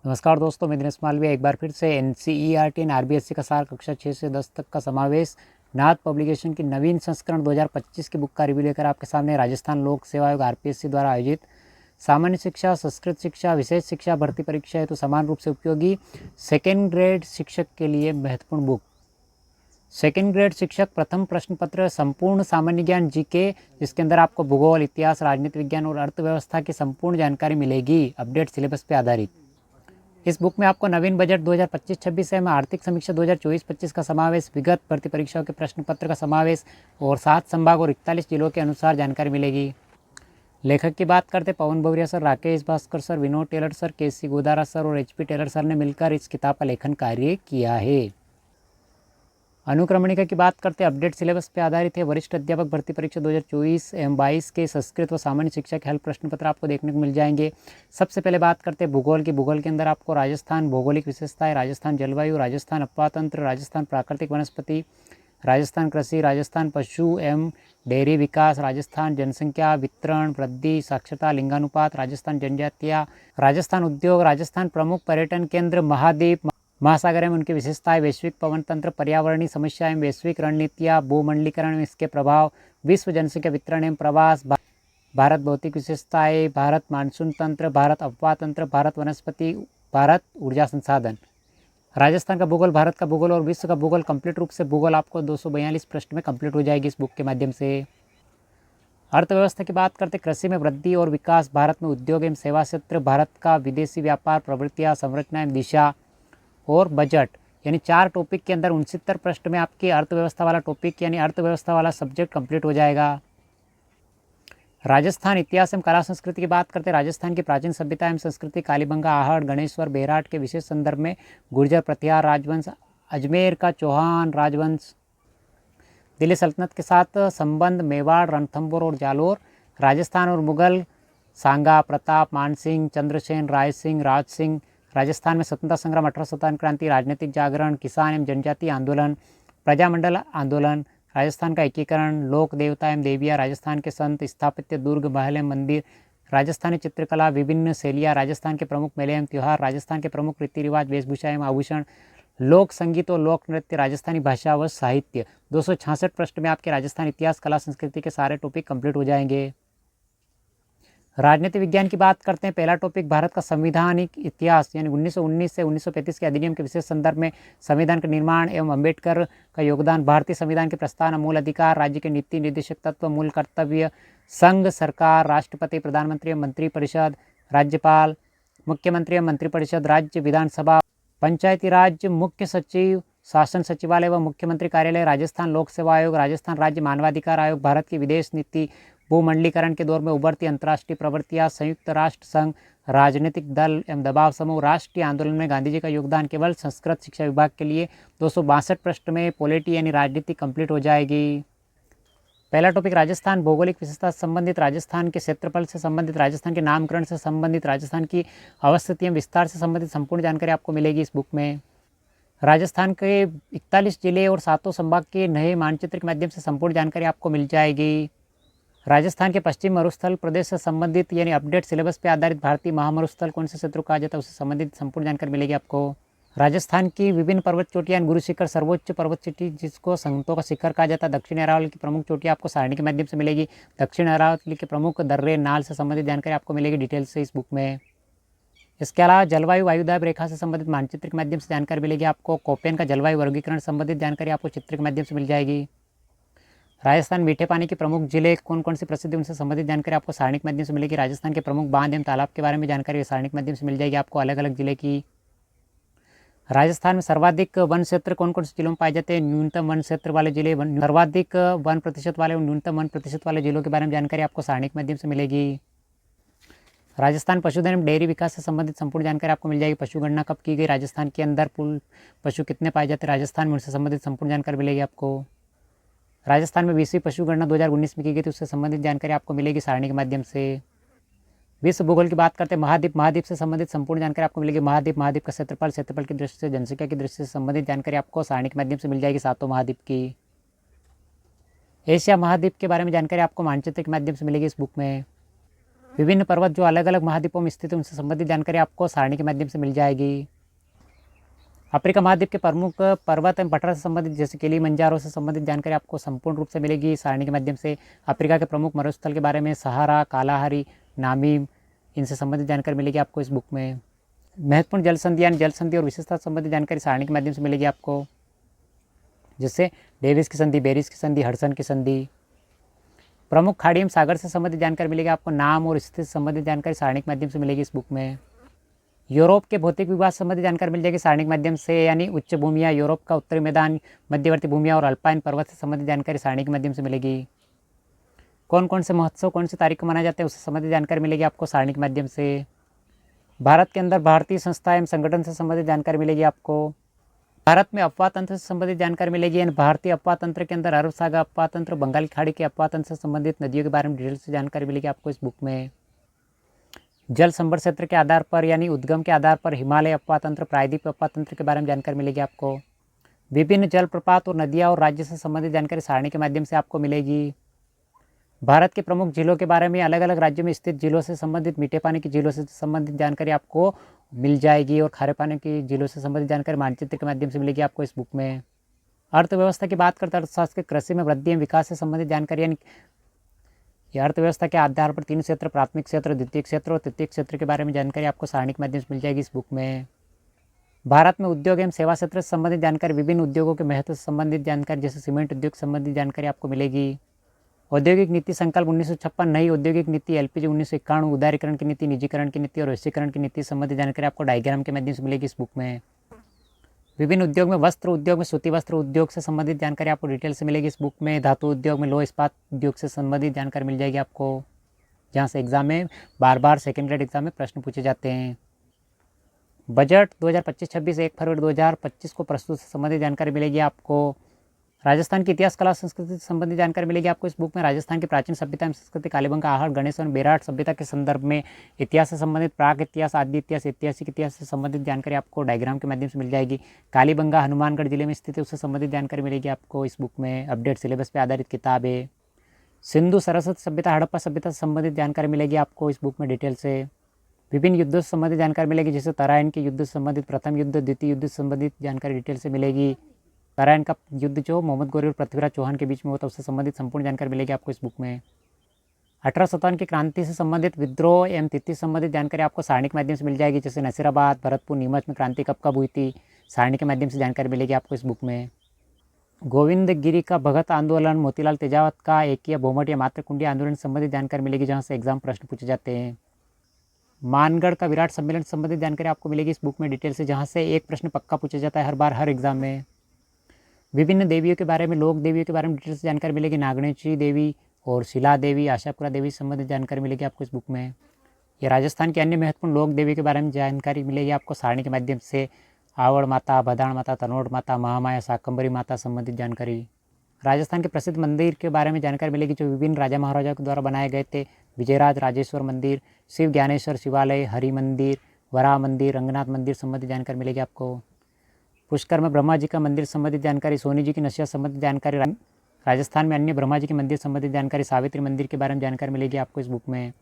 नमस्कार दोस्तों, मैं दिनेश मालविया एक बार फिर से NCERT एंड RBSC का सार कक्षा 6 से 10 तक का समावेश नाथ पब्लिकेशन की नवीन संस्करण 2025 की बुक का रिव्यू लेकर आपके सामने राजस्थान लोक सेवा आयोग RPSC द्वारा आयोजित सामान्य शिक्षा, संस्कृत शिक्षा, विशेष शिक्षा भर्ती परीक्षा हेतु समान रूप से उपयोगी सेकेंड ग्रेड शिक्षक के लिए महत्वपूर्ण बुक। सेकेंड ग्रेड शिक्षक प्रथम प्रश्न पत्र संपूर्ण सामान्य ज्ञान जीके, जिसके अंदर आपको भूगोल, इतिहास, राजनीति विज्ञान और अर्थव्यवस्था की संपूर्ण जानकारी मिलेगी अपडेट सिलेबस पे आधारित। इस बुक में आपको नवीन बजट 2025-26 एवं आर्थिक समीक्षा 2024-25 का समावेश, विगत भर्ती परीक्षाओं के प्रश्न पत्र का समावेश और 7 संभाग और 41 जिलों के अनुसार जानकारी मिलेगी। लेखक की बात करते Pawan Bhavariya sir, Rakesh Bhaskar sir, Vinod Tailor sir, KC Godara sir और HP टेलर सर ने मिलकर इस किताब का लेखन कार्य किया है। अनुक्रमणिका की बात करते अपडेट सिलेबस पर आधारित है। वरिष्ठ अध्यापक भर्ती परीक्षा 2024 एवं 22 के संस्कृत व सामान्य शिक्षा के हेल्प प्रश्न पत्र आपको देखने को मिल जाएंगे। सबसे पहले बात करते हैं भूगोल की। भूगोल के अंदर आपको राजस्थान भौगोलिक विशेषताएं, राजस्थान जलवायु, राजस्थान अपवातंत्र, राजस्थान प्राकृतिक वनस्पति, राजस्थान कृषि, राजस्थान पशु एवं डेयरी विकास, राजस्थान जनसंख्या वितरण वृद्धि साक्षरता लिंगानुपात, राजस्थान जनजातियाँ, राजस्थान उद्योग, राजस्थान प्रमुख पर्यटन केंद्र, महाद्वीप महासागर एवं उनकी विशेषताएं, वैश्विक पवन तंत्र, पर्यावरणीय समस्याएं, वैश्विक रणनीतियाँ, भूमंडलीकरण में इसके प्रभाव, विश्व जनसंख्या वितरण एवं प्रवास, भारत भौतिक विशेषताएं, भारत मानसून तंत्र, भारत अफवाह तंत्र, भारत वनस्पति, भारत ऊर्जा संसाधन। राजस्थान का भूगोल, भारत का भूगोल और विश्व का भूगोल कंप्लीट रूप से भूगोल आपको 242 पृष्ठ में कंप्लीट हो जाएगी इस बुक के माध्यम से। अर्थव्यवस्था की बात करते कृषि में वृद्धि और विकास, भारत में उद्योग एवं सेवा क्षेत्र, भारत का विदेशी व्यापार, प्रवृत्तियाँ, संरचना एवं दिशा और बजट, यानी 4 टॉपिक के अंदर 69 पृष्ठ में आपकी अर्थव्यवस्था वाला टॉपिक यानी अर्थव्यवस्था वाला सब्जेक्ट कंप्लीट हो जाएगा। राजस्थान इतिहास एवं कला संस्कृति की बात करते हैं। राजस्थान की प्राचीन सभ्यता एवं संस्कृति, कालीबंगा, आहड़, गणेश्वर, बेराट के विशेष संदर्भ में, गुर्जर प्रतिहार राजवंश, अजमेर का चौहान राजवंश, दिल्ली सल्तनत के साथ संबंध, मेवाड़, रणथंभौर और जालोर, राजस्थान और मुगल, सांगा, प्रताप, मानसिंह, चंद्रसेन, राय सिंह, राज सिंह, राजस्थान में स्वतंत्रता संग्राम, 1857 क्रांति, राजनीतिक जागरण, किसान एवं जनजाति आंदोलन, प्रजामंडल आंदोलन, राजस्थान का एकीकरण, लोक देवता एवं देवियाँ, राजस्थान के संत, स्थापत्य, दुर्ग, महल एवं मंदिर, राजस्थानी चित्रकला, विभिन्न शैलियाँ, राजस्थान के प्रमुख मेले एवं त्यौहार, राजस्थान के प्रमुख रीति रिवाज, वेशभूषा एवं आभूषण, लोक संगीत और लोक नृत्य, राजस्थानी भाषा व साहित्य। 266 पृष्ठ में आपके राजस्थान इतिहास कला संस्कृति के सारे टॉपिक कंप्लीट हो जाएंगे। राजनीति विज्ञान की बात करते हैं। पहला टॉपिक भारत का संवैधानिक इतिहास यानी 1919 से 1935 के अधिनियम के विशेष संदर्भ में, संविधान का निर्माण एवं अम्बेडकर का योगदान, भारतीय संविधान के प्रस्तावना, मूल अधिकार, राज्य के नीति निर्देशक तत्व, मूल कर्तव्य, संघ सरकार, राष्ट्रपति, प्रधानमंत्री, मंत्रिपरिषद, राज्यपाल, मुख्यमंत्री, मंत्रिपरिषद, राज्य विधानसभा, पंचायती राज, मुख्य सचिव, शासन सचिवालय व मुख्यमंत्री कार्यालय, राजस्थान लोक सेवा आयोग, राजस्थान राज्य मानवाधिकार आयोग, भारत की विदेश नीति, भूमंडलीकरण के दौर में उभरती अंतर्राष्ट्रीय प्रवृत्तियाँ, संयुक्त राष्ट्र संघ, राजनीतिक दल एवं दबाव समूह, राष्ट्रीय आंदोलन में गांधी जी का योगदान। केवल संस्कृत शिक्षा विभाग के लिए 262 पृष्ठ में पॉलिटी यानी राजनीति कंप्लीट हो जाएगी। पहला टॉपिक राजस्थान भौगोलिक विशेषता से संबंधित, राजस्थान के क्षेत्रफल से संबंधित, राजस्थान के नामकरण से संबंधित, राजस्थान की अवस्थिति एवं विस्तार से संबंधित संपूर्ण जानकारी आपको मिलेगी इस बुक में। राजस्थान के 41 जिले और 7 संभाग के नए मानचित्र के माध्यम से संपूर्ण जानकारी आपको मिल जाएगी। राजस्थान के पश्चिम मरुस्थल प्रदेश से संबंधित यानी अपडेट सिलेबस पे आधारित भारतीय महामरुस्थल कौन से क्षेत्र कहा जाता है उससे संबंधित संपूर्ण जानकारी मिलेगी आपको। राजस्थान की विभिन्न पर्वत चोटियां, गुरु शिखर सर्वोच्च पर्वत चोटी जिसको संतों का शिखर कहा जाता है, दक्षिण अरावली की प्रमुख चोटियां आपको सारणी के माध्यम से मिलेगी। दक्षिण अरावली के प्रमुख दर्रे नाल से संबंधित जानकारी आपको मिलेगी डिटेल से इस बुक में। इसके अलावा जलवायु वायुदाब रेखा से संबंधित मानचित्र के माध्यम से जानकारी मिलेगी आपको। कोपेन का जलवायु वर्गीकरण संबंधित जानकारी आपको चित्र के माध्यम से मिल जाएगी। राजस्थान मीठे पानी के प्रमुख जिले कौन कौन से प्रसिद्ध उनसे संबंधित जानकारी आपको सारणी के माध्यम से मिलेगी। राजस्थान के प्रमुख बांध एवं तालाब के बारे में जानकारी सारणी के माध्यम से मिल जाएगी आपको अलग अलग जिले की। राजस्थान में सर्वाधिक वन क्षेत्र कौन कौन से जिलों में पाए जाते हैं, न्यूनतम वन क्षेत्र वाले जिले, सर्वाधिक वन प्रतिशत वाले और न्यूनतम वन प्रतिशत वाले जिलों के बारे में जानकारी आपको सारणी के माध्यम से मिलेगी। राजस्थान पशुधन एवं डेयरी विकास से संबंधित संपूर्ण जानकारी आपको मिल जाएगी। पशु गणना कब की गई, राजस्थान के अंदर कुल पशु कितने पाए जाते हैं राजस्थान में, उनसे संबंधित संपूर्ण जानकारी मिलेगी आपको। राजस्थान में 20वीं पशु गणना 2019 में की गई थी, उससे संबंधित जानकारी आपको मिलेगी सारणी के माध्यम से। विश्व भूगोल की बात करते हैं। महाद्वीप, महाद्वीप से संबंधित संपूर्ण जानकारी आपको मिलेगी। महाद्वीप, महाद्वीप का क्षेत्रफल, क्षेत्रफल की दृष्टि से, जनसंख्या की दृष्टि से संबंधित जानकारी आपको सारणी के माध्यम से मिल जाएगी 7 महाद्वीप की। एशिया महाद्वीप के बारे में जानकारी आपको मानचित्र के माध्यम से मिलेगी इस बुक में। विभिन्न पर्वत जो अलग अलग महाद्वीपों में स्थित है उनसे संबंधित जानकारी आपको सारणी के माध्यम से मिल जाएगी। अफ्रीका महाद्वीप के प्रमुख पर्वत एवं पठार से संबंधित जैसे किलिमंजारो से संबंधित जानकारी आपको संपूर्ण रूप से मिलेगी सारणी के माध्यम से। अफ्रीका के प्रमुख मरुस्थल के बारे में सहारा, कालाहारी, नामीब, इनसे संबंधित जानकारी मिलेगी आपको इस बुक में। महत्वपूर्ण जल संधि यानी जल संधि और विशेषता संबंधित जानकारी सारणी के माध्यम से मिलेगी आपको, जिससे डेविस की संधि, बेरिस की संधि, हडसन की संधि। प्रमुख खाड़ी एवं सागर से संबंधित जानकारी मिलेगी आपको, नाम और स्थिति से संबंधित जानकारी सारणी के माध्यम से मिलेगी इस बुक में। यूरोप के भौतिक विकास संबंधी जानकारी मिल जाएगी सारणी के माध्यम से, यानी उच्च भूमियाँ, यूरोप का उत्तरी मैदान, मध्यवर्ती भूमियाँ और अल्पाइन पर्वत से संबंधित जानकारी सारणी के माध्यम से मिलेगी। कौन कौन से महोत्सव कौन सी तारीख को मनाए जाते हैं उससे संबंधित जानकारी मिलेगी आपको सारणी के माध्यम से। भारत के अंदर भारतीय संस्था एवं संगठन से संबंधित जानकारी मिलेगी आपको। भारत में अपवाह तंत्र से संबंधित जानकारी मिलेगी, यानी भारतीय अपवाह तंत्र के अंदर अरब सागर अपवाह तंत्र, बंगाल की खाड़ी के अपवाह तंत्र से संबंधित नदियों के बारे में डिटेल से जानकारी मिलेगी आपको इस बुक में। जल संभर क्षेत्र के आधार पर यानी उद्गम के आधार पर हिमालय अपवाह तंत्र, प्रायद्वीप अपवाह तंत्र के बारे में जानकारी मिलेगी आपको। विभिन्न जलप्रपात और नदियाँ और राज्य से संबंधित जानकारी सारणी के माध्यम से आपको मिलेगी। भारत के प्रमुख झीलों के बारे में, अलग अलग राज्यों में स्थित झीलों से संबंधित, मीठे पानी की झीलों से संबंधित जानकारी आपको मिल जाएगी और खारे पानी की झीलों से संबंधित जानकारी मानचित्र के माध्यम से मिलेगी आपको इस बुक में। अर्थव्यवस्था की बात करते हैं, अर्थशास्त्र के कृषि में वृद्धि एवं विकास से संबंधित जानकारी, यानी अर्थव्यवस्था के आधार पर 3 क्षेत्र, प्राथमिक क्षेत्र, द्वितीय क्षेत्र और तृतीय क्षेत्र के बारे में जानकारी आपको सारणी के माध्यम से मिल जाएगी इस बुक में। भारत में उद्योग एवं सेवा क्षेत्र से संबंधित जानकारी, विभिन्न उद्योगों के महत्व से संबंधित जानकारी जैसे सीमेंट उद्योग संबंधित जानकारी आपको मिलेगी। औद्योगिक नीति संकल्प 1956, नई औद्योगिक नीति एलपीजी 1991, उदारीकरण की नीति, निजीकरण की नीति और वैश्वीकरण की नीति संबंधित जानकारी आपको डायग्राम के माध्यम से मिलेगी इस बुक में। विभिन्न उद्योग में, वस्त्र उद्योग में, सूती वस्त्र उद्योग से संबंधित जानकारी आपको डिटेल से मिलेगी इस बुक में। धातु उद्योग में, लौह इस्पात उद्योग से संबंधित जानकारी मिल जाएगी आपको, जहाँ से एग्जाम में बार सेकेंड ग्रेड एग्जाम में प्रश्न पूछे जाते हैं। बजट 2025-26 1 फरवरी 2025 को प्रस्तुत से संबंधित जानकारी मिलेगी आपको। राजस्थान की इतिहास, कला, संस्कृति से संबंधित जानकारी मिलेगी आपको इस बुक में। राजस्थान की प्राचीन सभ्यता एवं संस्कृति, कालीबंगा, आहड़, गणेश और बेराट सभ्यता के संदर्भ में इतिहास से संबंधित, प्राक इतिहास, आदि इतिहास, ऐतिहासिक इतिहास से संबंधित जानकारी आपको डायग्राम के माध्यम से मिल जाएगी। कालीबंगा हनुमानगढ़ जिले में स्थित है, उससे संबंधित जानकारी मिलेगी आपको इस बुक में। अपडेट सिलेबस पर आधारित किताब है। सिंधु सरस्वती सभ्यता, हड़प्पा सभ्यता से संबंधित जानकारी मिलेगी आपको इस बुक में डिटेल से। विभिन्न युद्धों से संबंधित जानकारी मिलेगी, जैसे तराइन के युद्ध से संबंधित, प्रथम युद्ध, द्वितीय युद्ध से संबंधित जानकारी डिटेल से मिलेगी। तराइन का युद्ध जो मोहम्मद गौरी और पृथ्वीराज चौहान के बीच में होता है उससे संबंधित संपूर्ण जानकारी मिलेगी आपको इस बुक में। 1857 की क्रांति से संबंधित, विद्रोह एवं तिथि से संबंधित जानकारी आपको सारणी के माध्यम से मिल जाएगी, जैसे नसीराबाद, भरतपुर, नीमच में क्रांति कब कब हुई थी, सारणी के माध्यम से जानकारी मिलेगी आपको इस बुक में। गोविंद गिरी का भगत आंदोलन, मोतीलाल तेजावत का एकीय बहुमत या मातृकुंडी आंदोलन से संबंधित जानकारी मिलेगी, जहाँ से एग्जाम प्रश्न पूछे जाते हैं। मानगढ़ का विराट सम्मेलन से संबंधित जानकारी आपको मिलेगी इस बुक में डिटेल से, जहाँ से एक प्रश्न पक्का पूछा जाता है हर बार हर एग्जाम में। विभिन्न देवियों के बारे में, लोक देवियों के बारे में डिटेल से जानकारी मिलेगी। नागणेश्वरी देवी और शिला देवी, आशापुरा देवी से संबंधित जानकारी मिलेगी आपको इस बुक में। ये राजस्थान की अन्य महत्वपूर्ण लोक देवी के बारे में जानकारी मिलेगी आपको सारणी के माध्यम से। आवड़ माता, बदाण माता, तनोट माता, महामाया, शाकंभरी माता संबंधित जानकारी। राजस्थान के प्रसिद्ध मंदिर के बारे में जानकारी मिलेगी जो विभिन्न राजा महाराजाओं के द्वारा बनाए गए थे। विजयराज राजेश्वर मंदिर, शिव ज्ञानेश्वर शिवालय, हरि मंदिर, वराह मंदिर, रंगनाथ मंदिर संबंधित जानकारी मिलेगी आपको। पुष्कर में ब्रह्मा जी का मंदिर संबंधित जानकारी, सोनी जी की नशिया संबंधित जानकारी। राजस्थान में अन्य ब्रह्मा जी के मंदिर संबंधित जानकारी, सावित्री मंदिर के बारे में जानकारी मिलेगी आपको इस बुक में।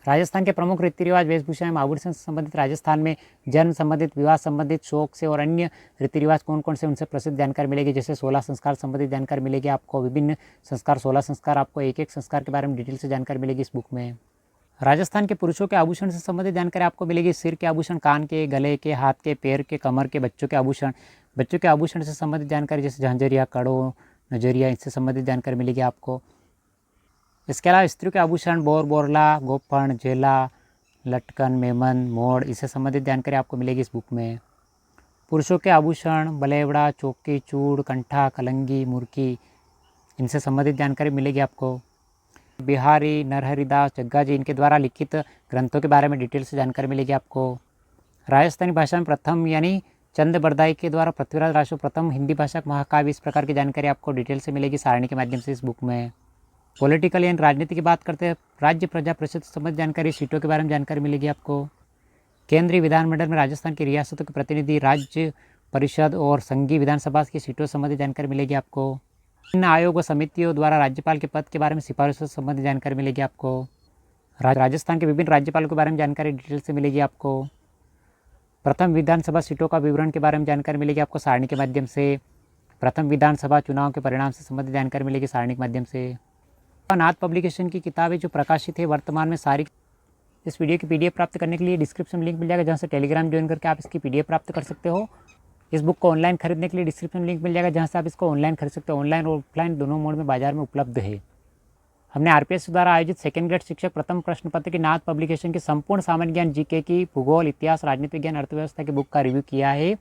राजस्थान के प्रमुख रीति रिवाज, वेशभूषा एवं आभूषण से संबंधित, राजस्थान में जन्म संबंधित, विवाह संबंधित, शोक से और अन्य रीति रिवाज कौन कौन से उनसे प्रसिद्ध जानकारी मिलेगी, जैसे 16 संस्कार संबंधित जानकारी मिलेगी आपको। विभिन्न संस्कार, 16 संस्कार, आपको एक एक संस्कार के बारे में डिटेल से जानकारी मिलेगी इस बुक में। राजस्थान के पुरुषों के आभूषण से संबंधित जानकारी आपको मिलेगी। सिर के आभूषण, कान के, गले के, हाथ के, पैर के, कमर के। बच्चों के आभूषण, बच्चों के आभूषण से संबंधित जानकारी जैसे झांझरिया, कड़ो, नजरिया, इससे संबंधित जानकारी मिलेगी आपको। इसके अलावा स्त्रियों के आभूषण, बोर, बोरला, गोफन, झेला, लटकन, मेमन, मोड़, इससे संबंधित जानकारी आपको मिलेगी इस बुक में। पुरुषों के आभूषण, बलेवड़ा, चौकी, चूड़, कंठा, कलंगी, मुर्की, इनसे संबंधित जानकारी मिलेगी आपको। बिहारी, नरहरिदास, जग्गा जी, इनके द्वारा लिखित ग्रंथों के बारे में डिटेल से जानकारी मिलेगी आपको। राजस्थानी भाषा में प्रथम यानी चंद बरदाई के द्वारा पृथ्वीराज राजो प्रथम हिंदी भाषा महाकाव्य, इस प्रकार की जानकारी आपको डिटेल से मिलेगी सारणी के माध्यम से इस बुक में। पॉलिटिकल यानी राजनीति की बात करते हैं, राज्य प्रजा परिषद से संबंधित जानकारी, सीटों के बारे में जानकारी मिलेगी आपको। केंद्रीय विधानमंडल में राजस्थान की रियासतों के प्रतिनिधि, राज्य परिषद और संघीय विधानसभा की सीटों से संबंधित जानकारी मिलेगी आपको। इन आयोग व समितियों द्वारा राज्यपाल के पद के बारे में सिफारिशों से संबंधित जानकारी मिलेगी आपको। राजस्थान के विभिन्न राज्यपालों के बारे में जानकारी डिटेल से मिलेगी आपको। प्रथम विधानसभा सीटों का विवरण के बारे में जानकारी मिलेगी आपको सारणी के माध्यम से। प्रथम विधानसभा चुनाव के परिणाम से संबंधित जानकारी मिलेगी सारणी के माध्यम से। नाथ पब्लिकेशन की किताबें जो प्रकाशित है वर्तमान में सारी। इस वीडियो की पीडीएफ प्राप्त करने के लिए डिस्क्रिप्शन में लिंक मिल जाएगा, जहाँ से टेलीग्राम ज्वाइन करके आप इसकी पीडीएफ प्राप्त कर सकते हो। इस बुक को ऑनलाइन खरीदने के लिए डिस्क्रिप्शन में लिंक मिल जाएगा, जहाँ से आप इसको ऑनलाइन खरीद सकते हो। ऑनलाइन और ऑफलाइन दोनों मोड में बाजार में उपलब्ध है। हमने आरपीएस द्वारा आयोजित सेकंड ग्रेड शिक्षक प्रथम प्रश्न पत्र की नाथ पब्लिकेशन की संपूर्ण सामान्य ज्ञान, जीके की, भूगोल, इतिहास, राजनीतिक विज्ञान, अर्थव्यवस्था की बुक का रिव्यू किया है।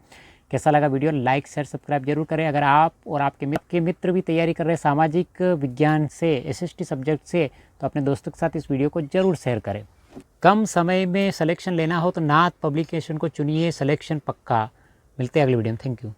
कैसा लगा वीडियो? लाइक शेयर सब्सक्राइब जरूर करें। अगर आप और आपके मित्र भी तैयारी कर रहे हैं सामाजिक विज्ञान से, एसएसटी सब्जेक्ट से, तो अपने दोस्तों के साथ इस वीडियो को जरूर शेयर करें। कम समय में सिलेक्शन लेना हो तो नाथ पब्लिकेशन को चुनिए, सिलेक्शन पक्का। मिलते हैं अगले वीडियो में। Thank you.